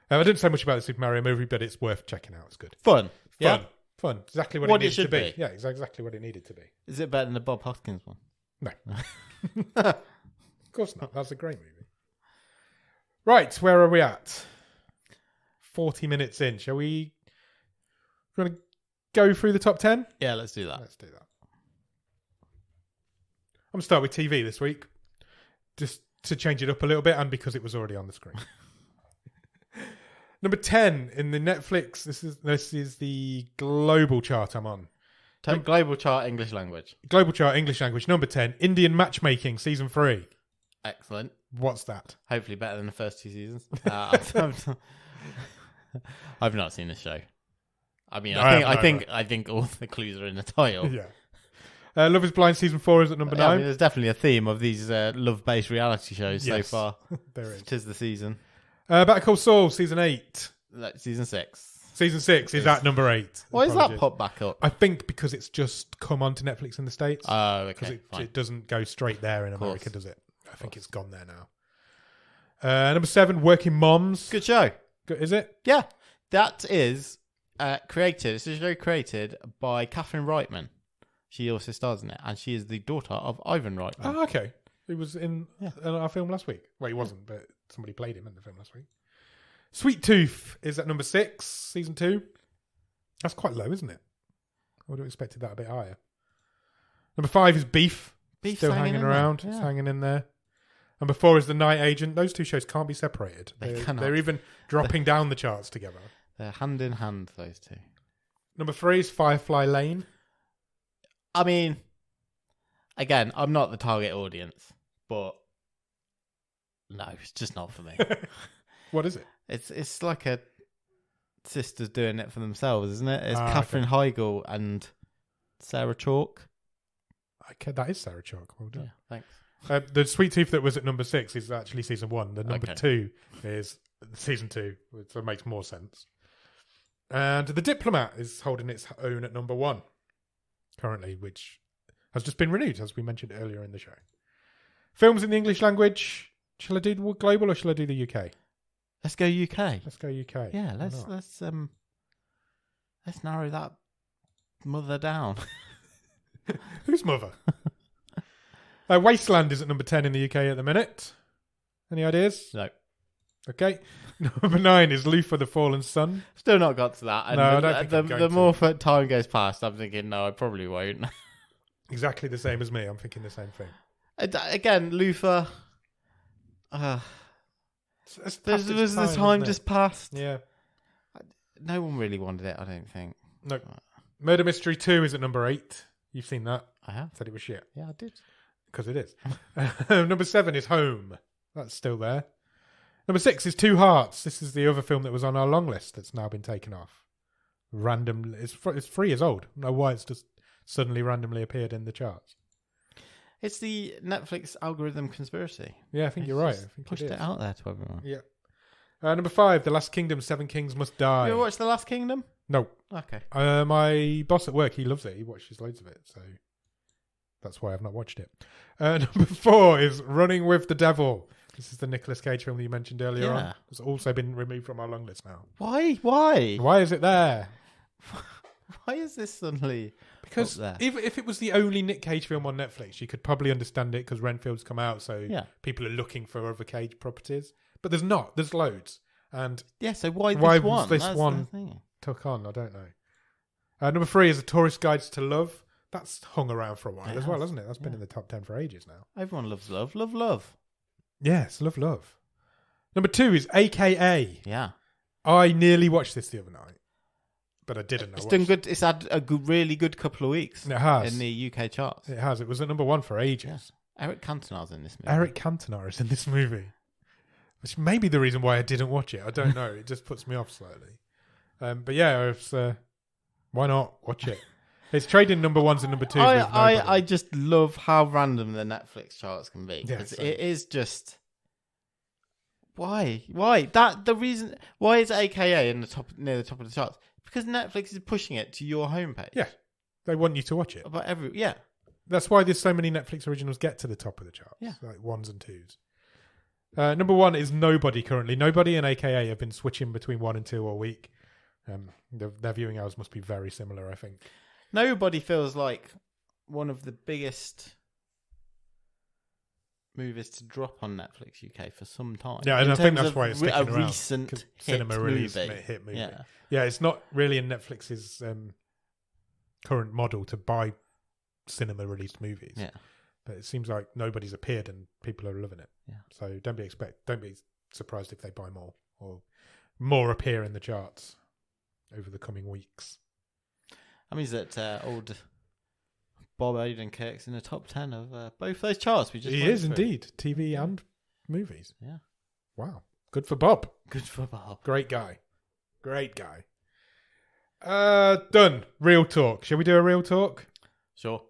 I didn't say much about the Super Mario movie, but it's worth checking out. It's good. Fun. Fun. Exactly what it needed to be. Yeah, exactly what it needed to be. Is it better than the Bob Hoskins one? No. Of course not. That's a great movie. Right, where are we at? 40 minutes in. Shall we want to go through the top 10? Yeah, let's do that. Let's do that. I'm going to start with TV this week, just to change it up a little bit, and because it was already on the screen. Number 10 in the Netflix. This is the global chart I'm on. Global chart English language. Global chart English language. Number 10, Indian Matchmaking, season 3. Excellent. What's that? Hopefully better than the first 2 seasons. I've not seen this show. I mean, I think all the clues are in the title. Yeah. Love is Blind season 4 is at number 9. I mean, there's definitely a theme of these love-based reality shows so far. There is. 'Tis the season. Better Call Saul season 8. Season 6. Season 6 is at number 8. Why is that popped back up? I think because it's just come onto Netflix in the States. Oh, okay. Because Fine. it doesn't go straight there in America, does it? I think it's gone there now. Number 7, Working Moms. Good show. Is it? Yeah. That is created. It's a show created by Catherine Reitman. She also stars in it, and she is the daughter of Ivan Reitman. Oh, okay. He was in our film last week. Well, he wasn't, but somebody played him in the film last week. Sweet Tooth is at number 6, season 2. That's quite low, isn't it? I would have expected that a bit higher. Number 5 is Beef. Beef's still hanging around. It's hanging in there. Number 4 is The Night Agent. Those two shows can't be separated. They're even dropping down the charts together. They're hand in hand, those two. Number 3 is Firefly Lane. I mean, again, I'm not the target audience, but no, it's just not for me. What is it? It's like a sisters doing it for themselves, isn't it? It's Katherine Heigl and Sarah Chalk. Okay, that is Sarah Chalk. Well done. Yeah, thanks. The Sweet Tooth that was at number 6 is actually season 1. The number 2 is season 2, so it makes more sense. And The Diplomat is holding its own at number 1 currently, which has just been renewed, as we mentioned earlier in the show. Films in the English language. Shall I do the global or shall I do the UK? Let's go UK. Let's go UK. Yeah, let's narrow that mother down. Whose mother? Wasteland is at number 10 in the UK at the minute. Any ideas? No. Okay. Number 9 is Lufa the Fallen Sun. Still not got to that. And no, I don't think I'm going the more time goes past, I'm thinking, no, I probably won't. Exactly the same as me. I'm thinking the same thing. Again, Lufa. There's the time just passed. Yeah. No one really wanted it, I don't think. No. Murder Mystery 2 is at number 8. You've seen that? I have. Said it was shit. Yeah, I did. Because it is. Number 7 is Home. That's still there. Number 6 is Two Hearts. This is the other film that was on our long list that's now been taken off. It's 3 years old. I don't know why it's just suddenly randomly appeared in the charts. It's the Netflix algorithm conspiracy. Yeah, I think you're right. I think pushed it out there to everyone. Yeah. Number 5, The Last Kingdom, Seven Kings Must Die. You ever watched The Last Kingdom? No. Okay. My boss at work, he loves it. He watches loads of it, so that's why I've not watched it. Number 4 is Running with the Devil. This is the Nicolas Cage film that you mentioned earlier on. It's also been removed from our long list now. Why? Why is it there? Why is this suddenly? Because if it was the only Nick Cage film on Netflix, you could probably understand it because Renfield's come out, so people are looking for other Cage properties. But there's not. There's loads. And so why was this one took on? I don't know. Number 3 is A Tourist Guides to Love. That's hung around for a while as well, hasn't it? That's been in the top 10 for ages now. Everyone loves love. Love. Yes, love. Number 2 is AKA. Yeah. I nearly watched this the other night, but I didn't. It's done good. It's had a really good couple of weeks. It has. In the UK charts. It has. It was at number 1 for ages. Yeah. Eric Cantona's in this movie. Eric Cantona is in this movie. Which may be the reason why I didn't watch it. I don't know. It just puts me off slightly. But yeah, why not watch it? It's trading number 1s and number 2s. I just love how random the Netflix charts can be. Yeah, it is just why the reason why is AKA in the top near the top of the charts? Because Netflix is pushing it to your homepage. Yeah, they want you to watch it. But that's why there's so many Netflix originals get to the top of the charts. Yeah, like 1s and 2s. Number 1 is Nobody currently. Nobody and AKA have been switching between 1 and 2 all week. Their viewing hours must be very similar, I think. Nobody feels like one of the biggest movies to drop on Netflix UK for some time. Yeah, and I think that's why it's sticking around. Recent cinema release hit movie. Yeah, it's not really in Netflix's current model to buy cinema released movies. Yeah. But it seems like nobody's appeared and people are loving it. Yeah. So don't be surprised if they buy more or more appear in the charts over the coming weeks. That means that old Bob Odenkirk's in the top 10 of both those charts we just He is indeed. TV and movies. Yeah. Wow. Good for Bob. Good for Bob. Great guy. Done. Real talk. Shall we do a real talk? Sure.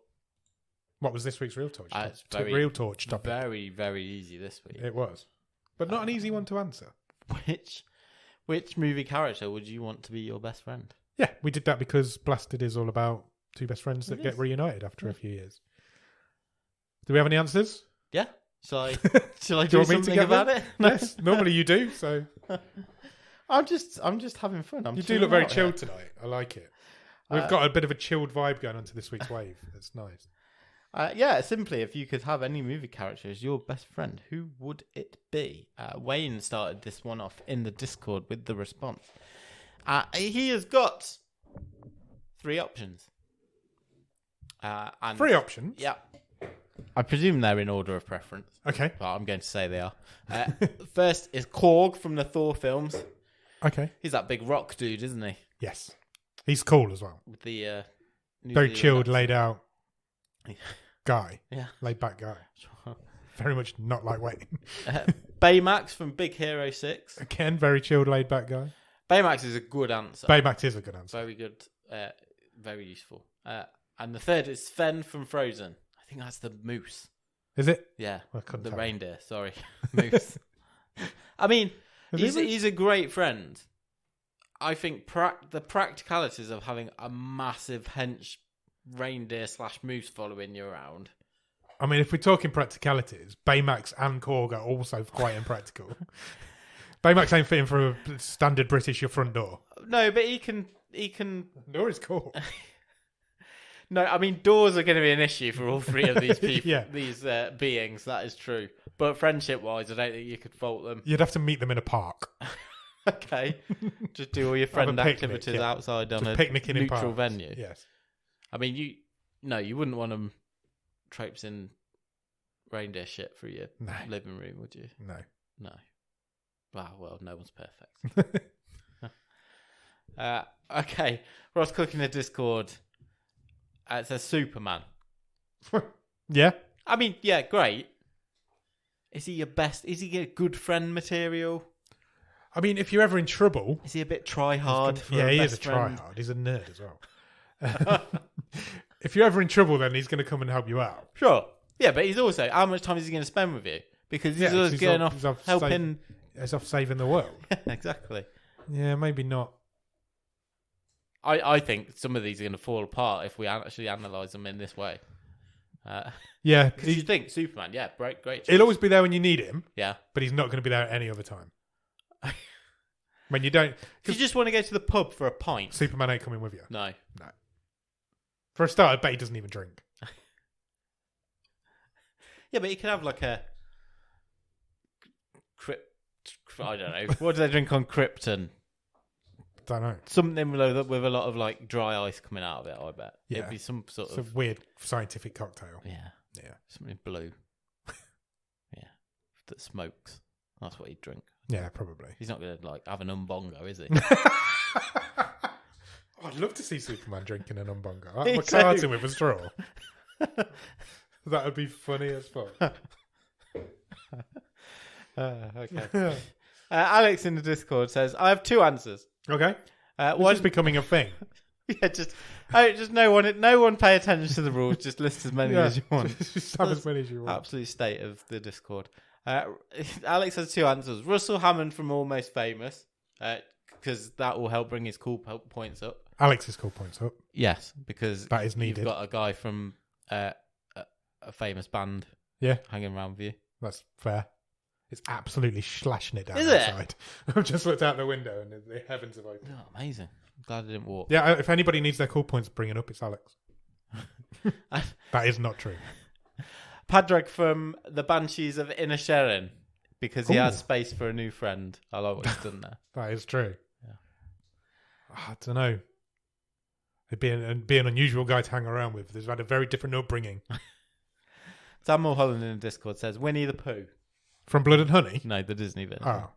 What was this week's Real Torch? It's very, Real Torch topic. Very, very easy this week. It was. But not an easy one to answer. Which movie character would you want to be your best friend? Yeah, we did that because Blasted is all about two best friends that get reunited after a few years. Do we have any answers? Yeah. Shall I do something about it? Yes, normally you do, so... I'm just having fun. You do look very chilled tonight. I like it. We've got a bit of a chilled vibe going on to this week's wave. It's nice. Yeah, simply, if you could have any movie character as your best friend, who would it be? Wayne started this one off in the Discord with the response. He has got 3 options. 3 options? Yeah. I presume they're in order of preference. Okay. But I'm going to say they are. First is Korg from the Thor films. Okay. He's that big rock dude, isn't he? Yes. He's cool as well. With the very chilled, laid out guy. Yeah. Laid back guy. Very much not like Wayne. Baymax from Big Hero 6. Again, very chilled, laid back guy. Baymax is a good answer. Baymax is a good answer. Very good. Very useful. And the third is Sven from Frozen. I think that's the moose. Is it? Yeah. The tell. reindeer. Sorry. Moose. I mean, he's a great friend. I think the practicalities of having a massive hench reindeer / moose following you around. I mean, if we're talking practicalities, Baymax and Korg are also quite impractical. Baymax ain't fitting for a standard British your front door. No, but he can. Door is cool. No, I mean doors are going to be an issue for all 3 of these people, yeah. These beings. That is true. But friendship-wise, I don't think you could fault them. You'd have to meet them in a park. Okay, just do all your friend activities outside on just a neutral venue. Yes. I mean, you wouldn't want them traipsing reindeer shit through your living room, would you? No. Well, no one's perfect. Okay, Ross Cook in the Discord. It says Superman. Yeah. I mean, yeah, great. Is he your best? Is he a good friend material? I mean, if you're ever in trouble... Is he a bit try-hard? Yeah, he is a try-hard. He's a nerd as well. If you're ever in trouble, then he's going to come and help you out. Sure. Yeah, but he's also... How much time is he going to spend with you? Because he's always getting off helping... He's off saving the world. Exactly. Yeah, maybe not. I think some of these are going to fall apart if we actually analyse them in this way. Yeah. Because you think Superman, yeah, great choice. He'll always be there when you need him. Yeah. But he's not going to be there at any other time. When you don't... If you just want to go to the pub for a pint... Superman ain't coming with you. No. For a start, I bet he doesn't even drink. Yeah, but he can have like a... I don't know. What do they drink on Krypton? Don't know. Something with a lot of like dry ice coming out of it, I bet. Yeah. It'd be some sort of... It's a weird scientific cocktail. Yeah. Something blue. Yeah. That smokes. That's what he'd drink. Yeah, probably. He's not going to like have an umbongo, is he? I'd love to see Superman drinking an umbongo. I'm a cartoon with a straw. That would be funny as fuck. Okay. Alex in the Discord says, I have 2 answers. Okay. One is becoming a thing. Yeah, just no one pay attention to the rules. Just list as many as you want. Just have as many as you want. Absolute state of the Discord. Alex has 2 answers. Russell Hammond from Almost Famous, because that will help bring his cool points up. Alex's cool points up. Yes, because that is needed. You've got a guy from a famous band. Yeah, hanging around with you. That's fair. It's absolutely slashing it down is outside. I've just looked out the window and the heavens have opened. Oh, amazing. I'm glad I didn't walk. Yeah, if anybody needs their cool points bringing up, it's Alex. That is not true. Padraig from the Banshees of Inisherin, because he has space for a new friend. I like what he's done there. That is true. Yeah. I don't know. He'd be an unusual guy to hang around with. He's had a very different upbringing. Sam Mulholland in the Discord says, Winnie the Pooh. From Blood and Honey? No, the Disney bit. Oh.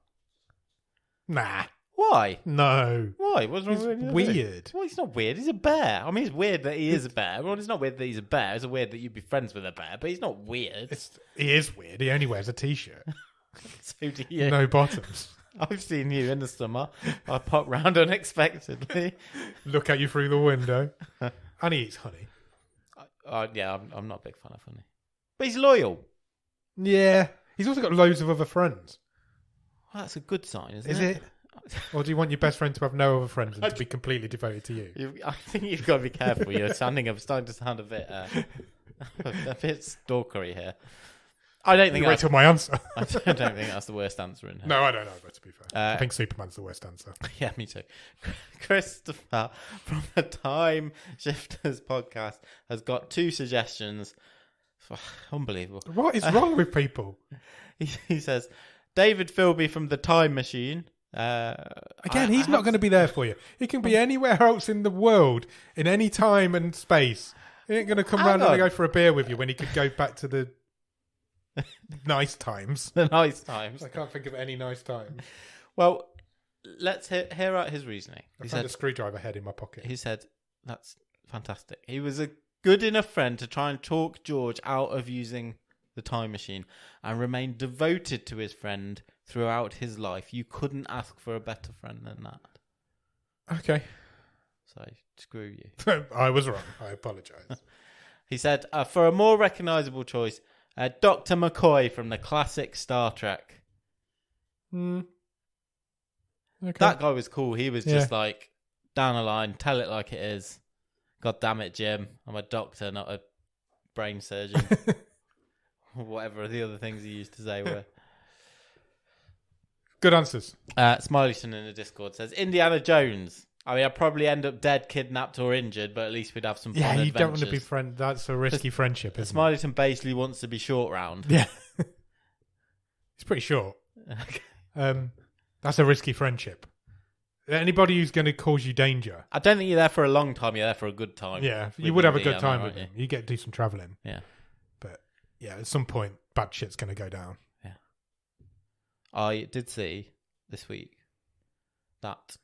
Nah. Why? No. Why? What's wrong with It's weird. Well, he's not weird. He's a bear. I mean, it's weird that he is a bear. Well, it's not weird that he's a bear. It's weird that you'd be friends with a bear, but he's not weird. He is weird. He only wears a t-shirt. So do you. No bottoms. I've seen you in the summer. I pop round unexpectedly. Look at you through the window. And he eats honey. I'm not a big fan of Funny. But he's loyal. Yeah. He's also got loads of other friends. Well, that's a good sign, isn't Is it? Or do you want your best friend to have no other friends and to be completely devoted to you? I think you've got to be careful. You're starting to sound a bit stalkery here. I don't think. Wait till my answer. I don't think that's the worst answer in here. No, I don't know. But to be fair, I think Superman's the worst answer. Yeah, me too. Christopher from the Time Shifters podcast has got 2 suggestions. Unbelievable. What is wrong with people? He says, David Philby from the Time Machine. Again, he's not going to be there for you. He can be anywhere else in the world, in any time and space. He ain't going to come round and go for a beer with you when he could go back to the nice times. The nice times. I can't think of any nice times. Well, let's hear out his reasoning. I found a screwdriver head in my pocket. He said, that's fantastic. He was a good enough friend to try and talk George out of using the time machine and remain devoted to his friend throughout his life. You couldn't ask for a better friend than that. Okay. So, screw you. I was wrong. I apologise. He said, for a more recognisable choice, Dr. McCoy from the classic Star Trek. Okay. That guy was cool. He was just like, down the line, tell it like it is. God damn it, Jim. I'm a doctor, not a brain surgeon. Whatever the other things he used to say were. Good answers. Smileyson in the Discord says, Indiana Jones. I mean, I'd probably end up dead, kidnapped, or injured, but at least we'd have some fun adventures. Don't want to be friends. That's a risky friendship, isn't it? Smileyson basically wants to be short round. Yeah. It's pretty short. That's a risky friendship. Anybody who's going to cause you danger. I don't think you're there for a long time. You're there for a good time. Yeah, you would have a good time with him. You get to do some travelling. Yeah. But, yeah, at some point, bad shit's going to go down. Yeah. I did see this week that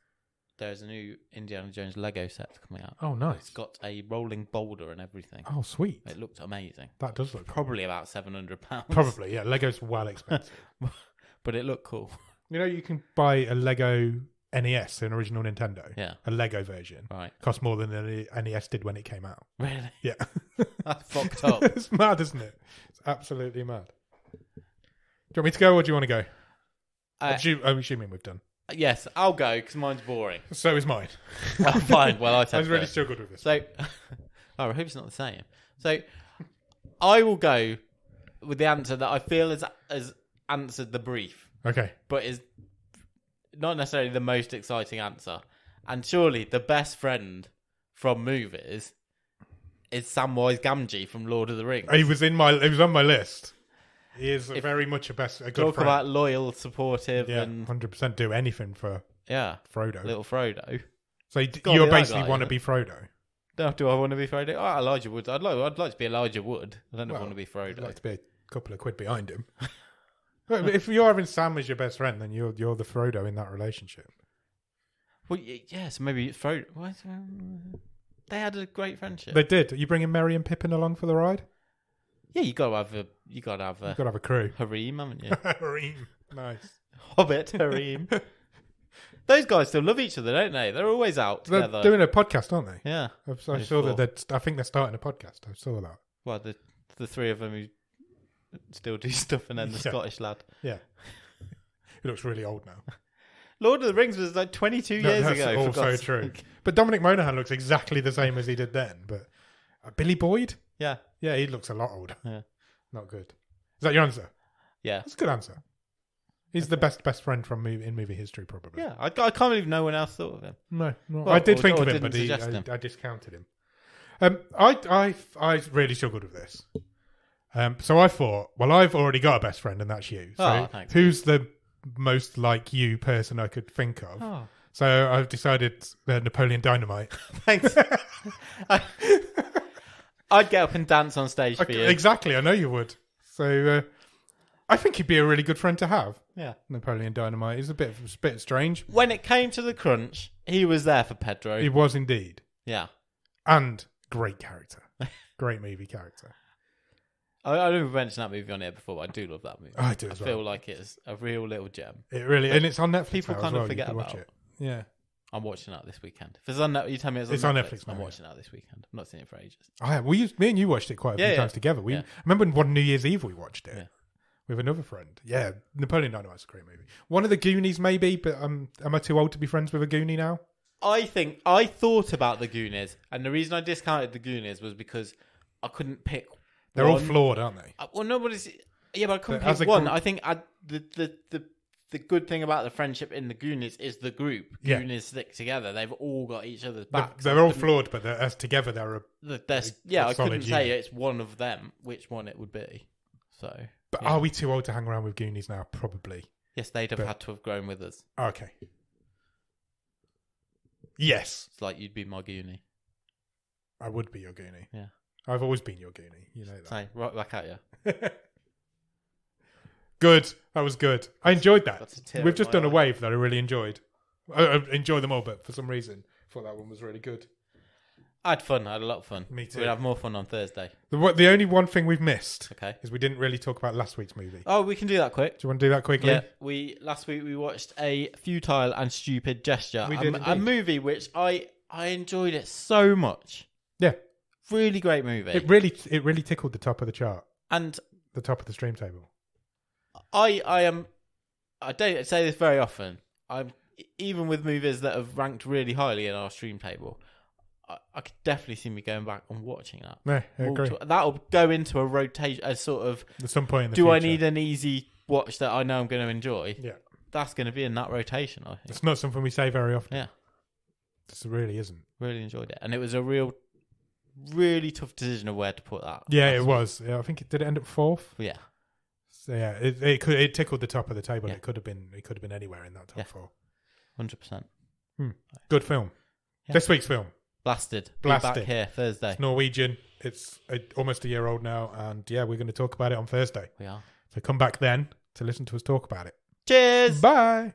there's a new Indiana Jones Lego set coming out. Oh, nice. It's got a rolling boulder and everything. Oh, sweet. It looked amazing. That does look probably cool. About £700. Probably, yeah. Lego's well expensive. But it looked cool. You know, you can buy a Lego NES, an original Nintendo. Yeah. A Lego version. Right. Cost more than the NES did when it came out. Really? Yeah. That's fucked up. It's mad, isn't it? It's absolutely mad. Do you want me to go or do you want to go? I'm assuming we've done. Yes, I'll go because mine's boring. So is mine. Well, fine. Well, I was really struggled with this. So, I hope it's not the same. So, I will go with the answer that I feel has answered the brief. Okay. But is not necessarily the most exciting answer. And surely the best friend from movies is Samwise Gamgee from Lord of the Rings. He was on my list. He is very much a good friend. Talk about loyal, supportive, and 100% do anything for Frodo. Little Frodo. So you basically want to be Frodo. No, do I want to be Frodo? Oh, Elijah Wood. I'd like to be Elijah Wood. I don't want to be Frodo. I'd like to be a couple of quid behind him. If you're having Sam as your best friend, then you're the Frodo in that relationship. Well, yes, maybe Frodo. What? They had a great friendship. They did. Are you bringing Merry and Pippin along for the ride? Yeah, you got to have a You've got to have a crew. Harem, haven't you? Harem, nice. Hobbit harem. Those guys still love each other, don't they? They're always out together. They're doing a podcast, aren't they? Yeah. I saw that. I think they're starting a podcast. I saw that. Well, the three of them who still do stuff, and then the Scottish lad. Yeah. He looks really old now. Lord of the Rings was like 22 years ago. That's also true. But Dominic Monaghan looks exactly the same as he did then. But Billy Boyd? Yeah. Yeah, he looks a lot older. Yeah. Not good. Is that your answer? Yeah. That's a good answer. He's the best friend from in movie history, probably. Yeah. I can't believe no one else thought of him. No. I did think of him, but I discounted him. I really struggled with this. So I thought, well, I've already got a best friend, and that's you. So who's the most like you person I could think of? Oh. So I've decided Napoleon Dynamite. Thanks. I'd get up and dance on stage for you. Exactly, I know you would. So I think he'd be a really good friend to have. Yeah. Napoleon Dynamite. He's a bit strange. When it came to the crunch, he was there for Pedro. He was indeed. Yeah. And great character. Great movie character. I never mentioned that movie on here before, but I do love that movie. I do as well. I feel like it's a real little gem. It really, and it's on Netflix. People kind of forget about it. Yeah. I'm watching that this weekend. If it's on, you tell me it's on Netflix. I'm watching that this weekend. I'm not seeing it for ages. Oh, yeah. Me and you watched it quite a few times together. I remember one New Year's Eve we watched it with another friend. Yeah, Napoleon Dynamite's a great movie. One of the Goonies, maybe, but am I too old to be friends with a Goonie now? I thought about the Goonies, and the reason I discounted the Goonies was because I couldn't pick. They're all flawed, aren't they? Well, nobody's. Yeah, but I couldn't pick one. I think the good thing about the friendship in the Goonies is the group. Goonies stick together. They've all got each other's backs. They're all flawed, but as together they're I couldn't say it's one of them, which one it would be. So, but are we too old to hang around with Goonies now? Probably. Yes, they'd have had to have grown with us. Okay. Yes. It's like you'd be my Goonie. I would be your Goonie. Yeah. I've always been your Goonie. You know that. Say, right back at you. Good. That was good. I enjoyed that. We've just done a wave that I really enjoyed. I enjoy them all, but for some reason, I thought that one was really good. I had fun. I had a lot of fun. Me too. We'll have more fun on Thursday. The only one thing we've missed is we didn't really talk about last week's movie. Oh, we can do that quick. Do you want to do that quickly? Yeah. Last week we watched A Futile and Stupid Gesture. We did a movie which I enjoyed it so much. Yeah. Really great movie. It really tickled the top of the chart. And the top of the stream table. I don't say this very often. Even with movies that have ranked really highly in our stream table, I could definitely see me going back and watching that. Yeah, I agree. That'll go into a rotation, a sort of. At some point in the future. Do I need an easy watch that I know I'm going to enjoy? Yeah, that's going to be in that rotation. I think it's not something we say very often. Yeah, it really isn't. Really enjoyed it, and it was a really tough decision of where to put that. Yeah, it was. Yeah, I think it did end up fourth. Yeah. So yeah, it tickled the top of the table. Yeah. It could have been anywhere in that top four. 100%. Good film. Yeah. This week's film. Blasted. Back here Thursday. It's Norwegian. It's almost a year old now, and we're going to talk about it on Thursday. We are. So come back then to listen to us talk about it. Cheers. Bye.